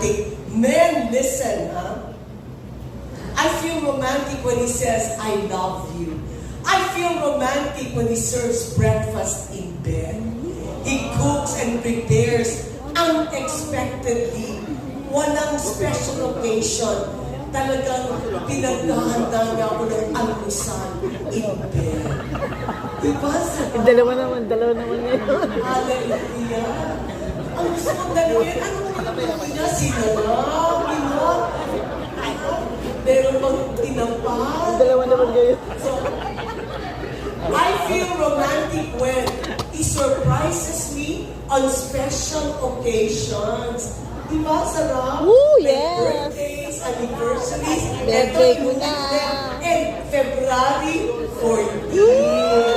romantic. Men, listen, huh? I feel romantic when he says, I love you. I feel romantic when he serves breakfast in bed. He cooks and prepares unexpectedly. Walang special occasion. Talagang pinaghahanda niya ako ng almusal in bed. Diba? Dalawa naman ngayon. Hallelujah. Ang gusto kong dalawin, ano mo niya? Sinalang, pinot. Meron bang tinampal? Dalawa naman ngayon. So, I feel romantic when he surprises me on special occasions. Diba, sarap? Ooh, May yes. birthdays, anniversaries, Birthday eto, ko na. and February 14.